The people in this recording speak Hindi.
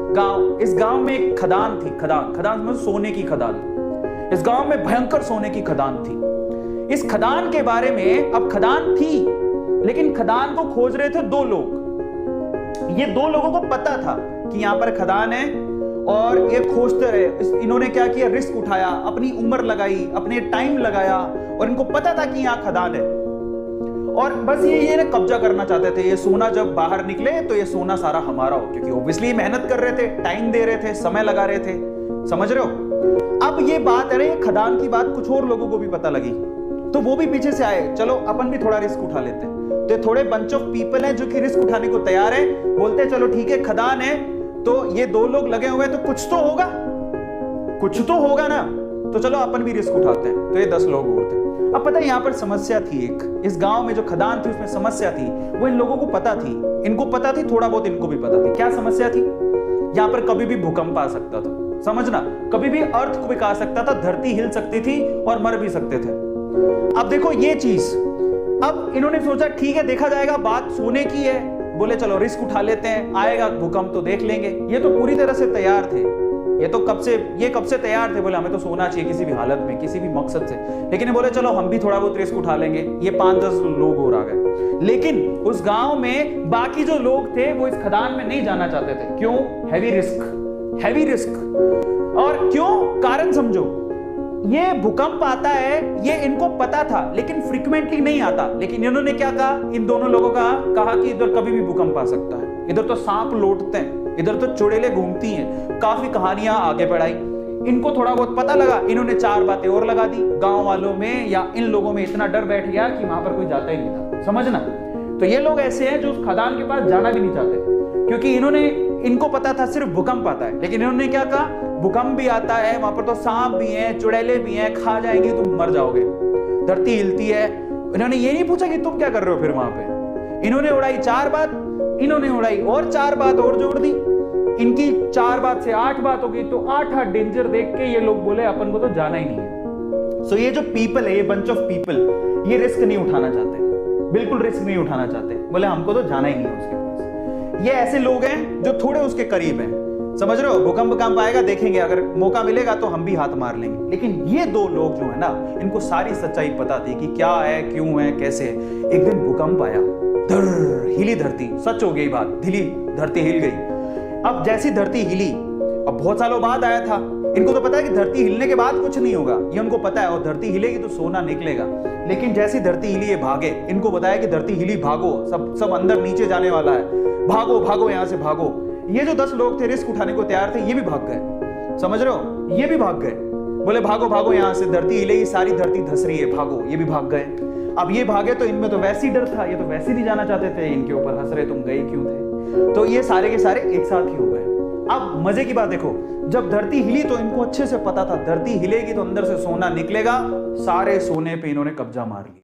गांव, इस गांव में एक खदान थी। खदान मतलब सोने की खदान। इस गांव में भयंकर सोने की खदान थी। इस खदान के बारे में, अब खदान थी लेकिन खदान को खोज रहे थे दो लोग। ये दो लोगों को पता था कि यहां पर खदान है और ये खोजते रहे। इन्होंने क्या किया, रिस्क उठाया, अपनी उम्र लगाई, अपने टाइम लगाया और इनको पता था कि यहां खदान है और बस ये ना कब्जा करना चाहते थे। ये सोना जब बाहर निकले तो ये सोना सारा हमारा हो, क्योंकि ऑब्वियसली मेहनत कर रहे थे, टाइम दे रहे थे, समय लगा रहे थे। समझ रहे हो? अब ये बात है ना, ये खदान की बात कुछ और लोगों को भी पता लगी तो वो भी पीछे से आए, चलो अपन भी थोड़ा रिस्क उठा लेते हैं। तो थोड़े बंच ऑफ पीपल हैं जो कि रिस्क उठाने को तैयार है, बोलते हैं चलो ठीक है, खदान है तो ये दो लोग लगे हुए हैं तो कुछ तो होगा, कुछ तो होगा ना, तो चलो अपन भी रिस्क उठाते हैं। तो ये 10 लोग और थे। अब पता है यहां पर समस्या थी एक, इस गांव में जो खदान थी उसमें समस्या थी, वो इन लोगों को पता थी, इनको पता थी, थोड़ा बहुत इनको भी पता थी। क्या समस्या थी? यहां पर कभी भी भूकंप आ सकता था, समझना, कभी भी अर्थ को आ सकता था, धरती हिल सकती थी और मर भी सकते थे। अब देखो ये चीज, अब इन्होंने सोचा ठीक है देखा जाएगा, बात सोने की है, बोले चलो रिस्क उठा लेते हैं, आएगा भूकंप तो देख लेंगे। ये तो पूरी तरह से तैयार थे, ये कब से तैयार थे, बोले हमें तो सोना चाहिए किसी भी हालत में, किसी भी मकसद से। लेकिन ये बोले चलो हम भी थोड़ा बहुत रिस्क उठा लेंगे। ये 5-10 लोग और आ गए, लेकिन उस गांव में बाकी जो लोग थे वो इस खदान में नहीं जाना चाहते थे। क्यों? Heavy risk. और क्यों? कारण समझो, ये भूकंप आता है ये इनको पता था लेकिन फ्रीक्वेंटली नहीं आता। लेकिन इन्होंने क्या कहा, इन दोनों लोगों का कहा कि इधर कभी भी भूकंप आ सकता है, इधर तो सांप लौटते हैं, इधर तो चुड़ैलें घूमती हैं, काफी कहानियां आगे बढ़ाई। इनको थोड़ा बहुत पता लगा, इन्होंने 4 बातें और लगा दी। गांव वालों में या इन लोगों में इतना डर बैठ गया कि वहां पर कोई जाता ही नहीं था, समझना। तो ये लोग ऐसे हैं जो उस खदान के पास जाना भी नहीं चाहते, क्योंकि इनको पता था सिर्फ भूकंप आता है। लेकिन इन्होंने क्या कहा, भूकंप भी आता है, वहां पर तो सांप भी हैं, चुड़ैले भी हैं, खा जाएंगे, तुम मर जाओगे, धरती हिलती है। इन्होंने ये नहीं पूछा कि तुम क्या कर रहे हो फिर वहां पे। इन्होंने उड़ाई 4 बात, इन्होंने उड़ाई और 4 बात और जोड़ दी। इनकी 4 बात से 8 बात हो गई, तो 8 डेंजर देख के ये लोग बोले अपन को तो जाना ही नहीं है। सो ये जो पीपल है, ये बंच ऑफ पीपल, ये रिस्क नहीं उठाना चाहते, बिल्कुल रिस्क नहीं उठाना चाहते, बोले हमको तो जाना ही नहीं है उसके पास। ये ऐसे लोग हैं जो थोड़े उसके करीब हैं, समझ रहे हो, भूकंप आएगा देखेंगे, अगर मौका मिलेगा तो हम भी हाथ मार लेंगे। लेकिन ये 2 लोग जो है ना, इनको सारी सच्चाई पता थी कि क्या है, क्यों है, कैसे है। एक दिन भूकंप आया, हिली धरती, सच हो गई बात, धरती हिल गई। अब जैसी धरती हिली, अब बहुत सालों बाद आया था, इनको तो पता है कि धरती हिलने के बाद कुछ नहीं होगा, ये उनको पता है, और धरती हिलेगी तो सोना निकलेगा। लेकिन जैसी धरती हिली ये भागे, इनको बताया कि धरती हिली, भागो, सब अंदर नीचे जाने वाला है, भागो यहां से भागो। ये जो 10 लोग थे रिस्क उठाने को तैयार थे, ये भी भाग गए, समझ रहे हो, ये भी भाग गए, बोले भागो यहां से, धरती हिलेगी, सारी धरती धस रही है, भागो। ये भी भाग गए। अब ये भागे तो इनमें तो वैसे ही डर था, ये तो वैसे नहीं जाना चाहते थे, इनके ऊपर हंस रहे तुम गए क्यों थे। तो ये सारे के सारे एक साथ ही हो गए। अब मजे की बात देखो, जब धरती हिली तो इनको अच्छे से पता था धरती हिलेगी तो अंदर से सोना निकलेगा, सारे सोने पे इन्होंने कब्जा मार लिया।